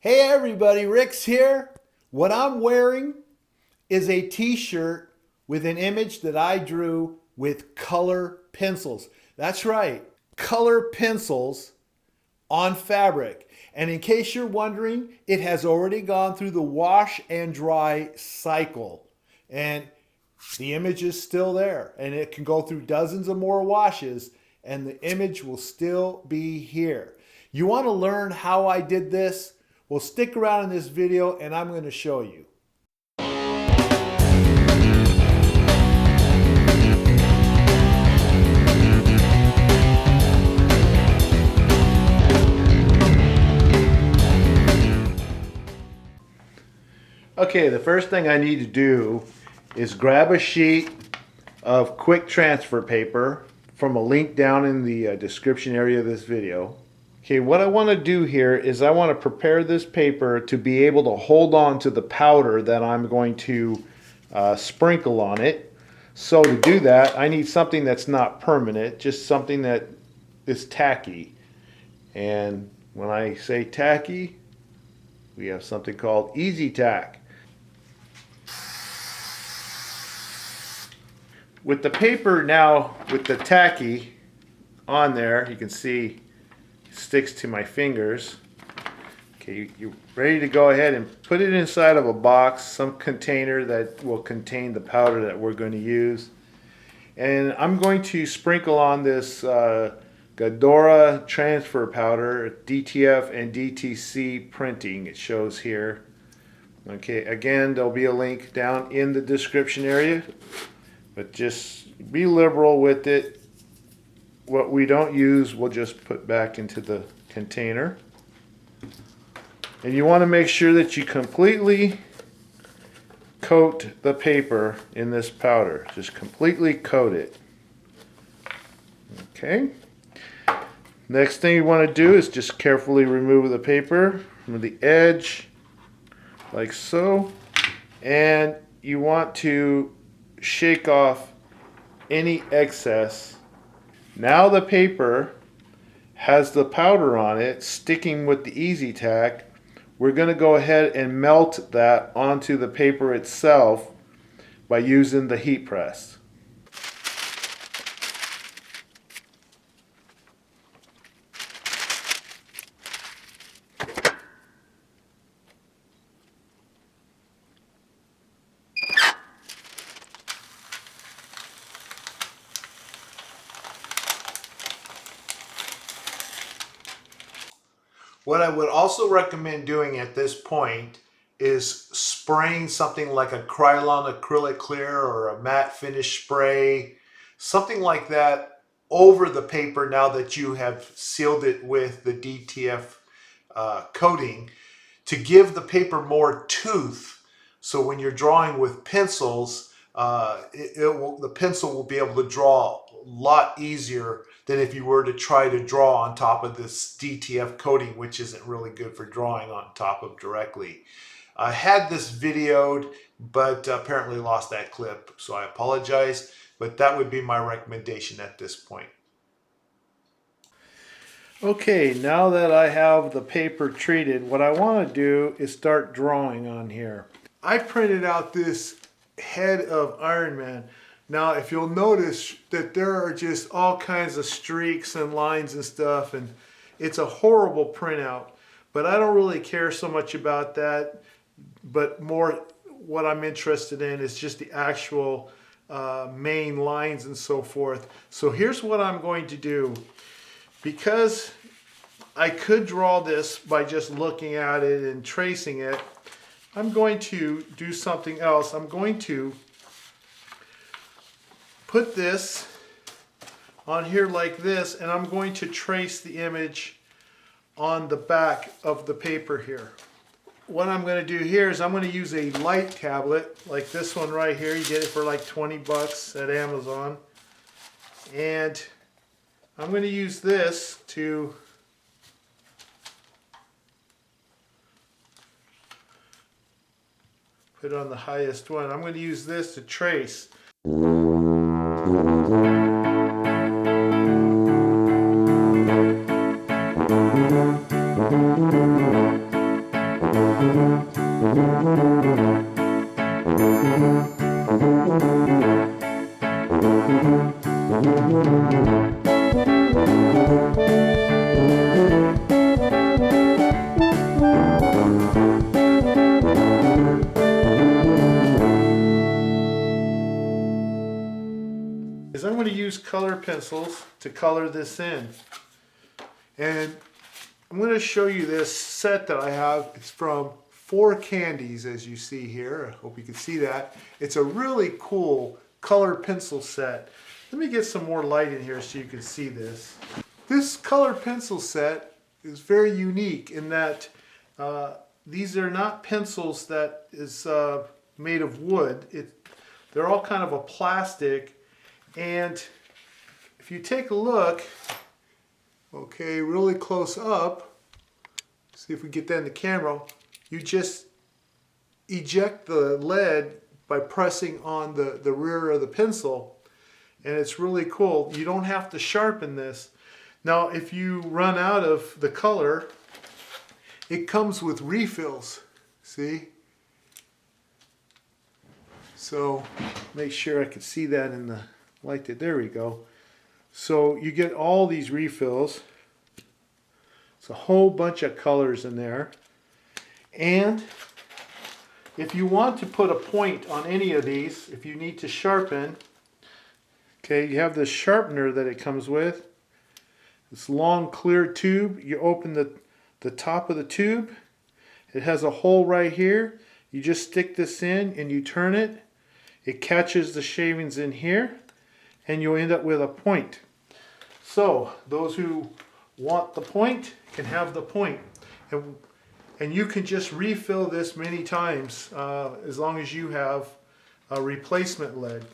Hey everybody, Rick's here. What I'm wearing is a t-shirt with an image that I drew with color pencils. That's right, color pencils on fabric. And in case you're wondering, it has already gone through the wash and dry cycle. And the image is still there. And it can go through dozens of more washes and the image will still be here. You want to learn how I did this? Well, stick around in this video and I'm going to show you. Okay, the first thing I need to do is grab a sheet of quick transfer paper from a link down in the description area of this video. Okay, what I want to do here is I want to prepare this paper to be able to hold on to the powder that I'm going to sprinkle on it. So to do that, I need something that's not permanent, just something that is tacky. And when I say tacky, we have something called Easy Tack. With the paper now, with the tacky on there, you can see it sticks to my fingers. Okay, you're ready to go ahead and put it inside of a box, some container that will contain the powder that we're going to use. And I'm going to sprinkle on this Gadora transfer powder, DTF and DTC printing, it shows here. Okay, again, there'll be a link down in the description area. But just be liberal with it. What we don't use, we'll just put back into the container. And you want to make sure that you completely coat the paper in this powder. Just completely coat it. Okay. Next thing you want to do is just carefully remove the paper from the edge, like so. And you want to shake off any excess. Now the paper has the powder on it sticking with the Easy Tack. We're going to go ahead and melt that onto the paper itself by using the heat press. What I would also recommend doing at this point is spraying something like a Krylon acrylic clear or a matte finish spray, something like that over the paper now that you have sealed it with the DTF coating to give the paper more tooth. So when you're drawing with pencils, the pencil will be able to draw a lot easier than if you were to try to draw on top of this DTF coating, which isn't really good for drawing on top of directly. I had this videoed, but apparently lost that clip, so I apologize, but that would be my recommendation at this point. Okay, now that I have the paper treated, what I want to do is start drawing on here. I printed out this head of Iron Man. Now, if you'll notice that there are just all kinds of streaks and lines and stuff, and it's a horrible printout, but I don't really care so much about that, but more what I'm interested in is just the actual main lines and so forth. So here's what I'm going to do. Because I could draw this by just looking at it and tracing it, I'm going to do something else. I'm going to put this on here like this, and I'm going to trace the image on the back of the paper here. What I'm going to do here is I'm going to use a light tablet like this one right here. You get it for like 20 bucks at Amazon. And I'm going to use this to put on the highest one. I'm going to use this to trace. Is I'm going to use color pencils to color this in. And I'm going to show you this set that I have. It's from 4 Candies, as you see here. I hope you can see that. It's a really cool color pencil set. Let me get some more light in here so you can see this. This color pencil set is very unique in that these are not pencils that is made of wood. They're all kind of a plastic. And if you take a look, okay, really close up, see if we get that in the camera, you just eject the lead by pressing on the rear of the pencil, and it's really cool. You don't have to sharpen this. Now, if you run out of the color, it comes with refills, see? So, make sure I can see that in the light. There we go. So you get all these refills. It's a whole bunch of colors in there. And if you want to put a point on any of these, if you need to sharpen, okay, you have this sharpener that it comes with. This long clear tube. You open the top of the tube. It has a hole right here. You just stick this in and you turn it. It catches the shavings in here, and you'll end up with a point. So those who want the point can have the point. And you can just refill this many times as long as you have a replacement lead.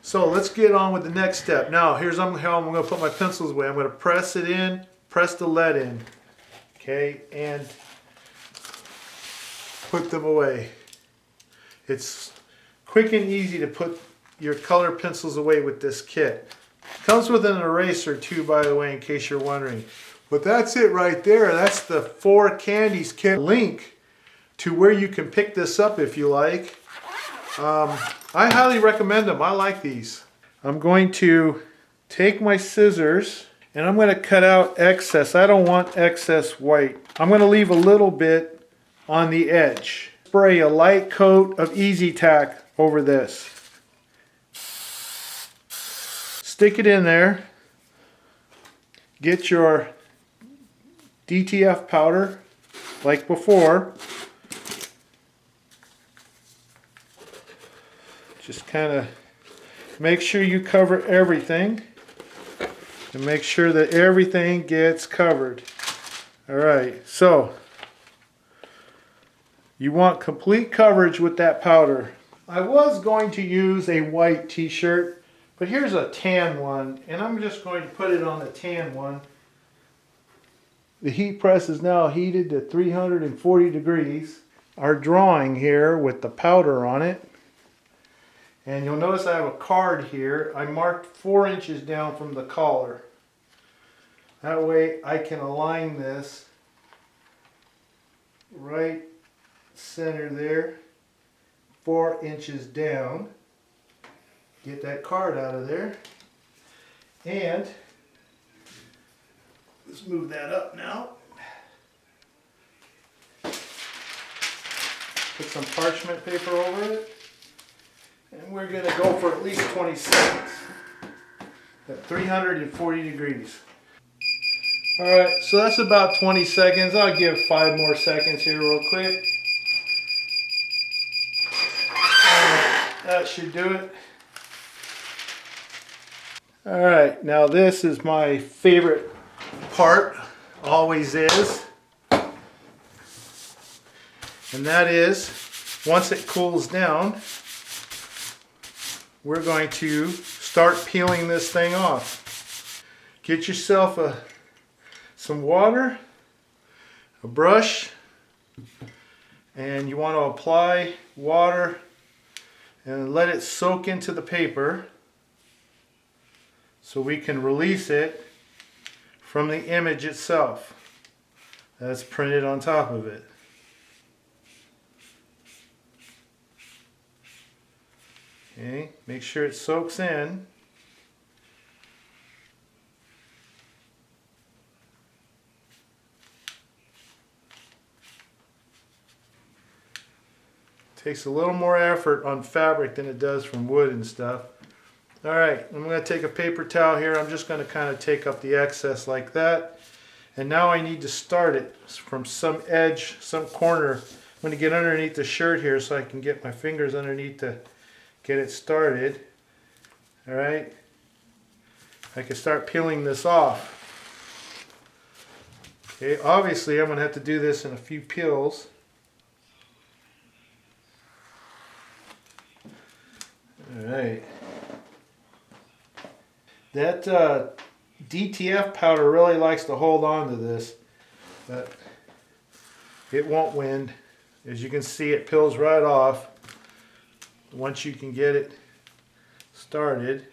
So let's get on with the next step. Now here's how I'm going to put my pencils away. I'm going to press it in, press the lead in, okay, and put them away. It's quick and easy to put your color pencils away with this kit. Comes with an eraser too, by the way, in case you're wondering. But that's it right there. That's the 4 Candies kit. Link to where you can pick this up if you like. I highly recommend them. I like these. I'm going to take my scissors and I'm going to cut out excess. I don't want excess white. I'm going to leave a little bit on the edge. Spray a light coat of Easy Tack over this. Stick it in there. Get your DTF powder like before. Just kind of make sure you cover everything and make sure that everything gets covered. Alright, so you want complete coverage with that powder. I was going to use a white t-shirt, but here's a tan one, and I'm just going to put it on the tan one. The heat press is now heated to 340 degrees. Our drawing here with the powder on it. And you'll notice I have a card here. I marked 4 inches down from the collar. That way I can align this right center there, 4 inches down. Get that card out of there. And let's move that up now. Put some parchment paper over it. And we're going to go for at least 20 seconds at 340 degrees. Alright, so that's about 20 seconds. I'll give 5 more seconds here real quick. That should do it. Alright, now this is my favorite part, always is. And that is, once it cools down, we're going to start peeling this thing off. Get yourself some water, a brush, and you want to apply water and let it soak into the paper so we can release it from the image itself that's printed on top of it. Okay, make sure it soaks in. Takes a little more effort on fabric than it does from wood and stuff. Alright, I'm going to take a paper towel here. I'm just going to kind of take up the excess like that. And now I need to start it from some edge, some corner. I'm going to get underneath the shirt here so I can get my fingers underneath to get it started. Alright, I can start peeling this off. Okay, obviously I'm going to have to do this in a few peels. Alright. That DTF powder really likes to hold on to this, but it won't win. As you can see, it peels right off once you can get it started.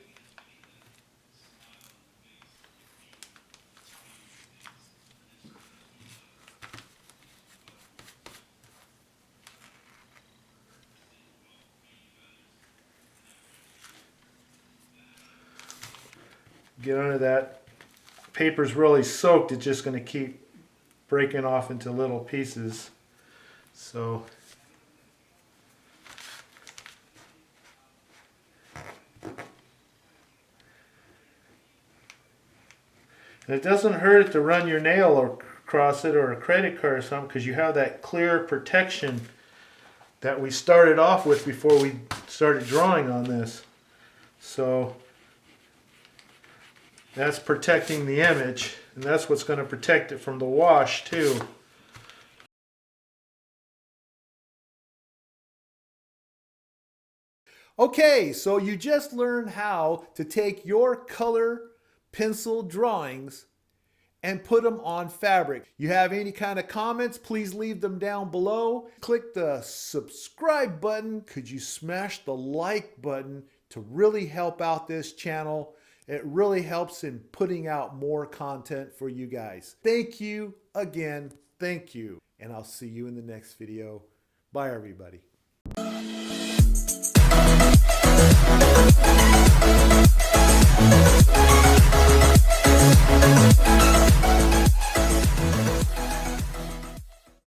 Get under that. Paper's really soaked, it's just going to keep breaking off into little pieces. So and it doesn't hurt it to run your nail across it or a credit card or something, because you have that clear protection that we started off with before we started drawing on this. So that's protecting the image, and that's what's going to protect it from the wash too. Okay, so you just learned how to take your color pencil drawings and put them on fabric. You have any kind of comments, please leave them down below. Click the subscribe button. Could you smash the like button to really help out this channel? It really helps in putting out more content for you guys. Thank you again. Thank you. And I'll see you in the next video. Bye, everybody.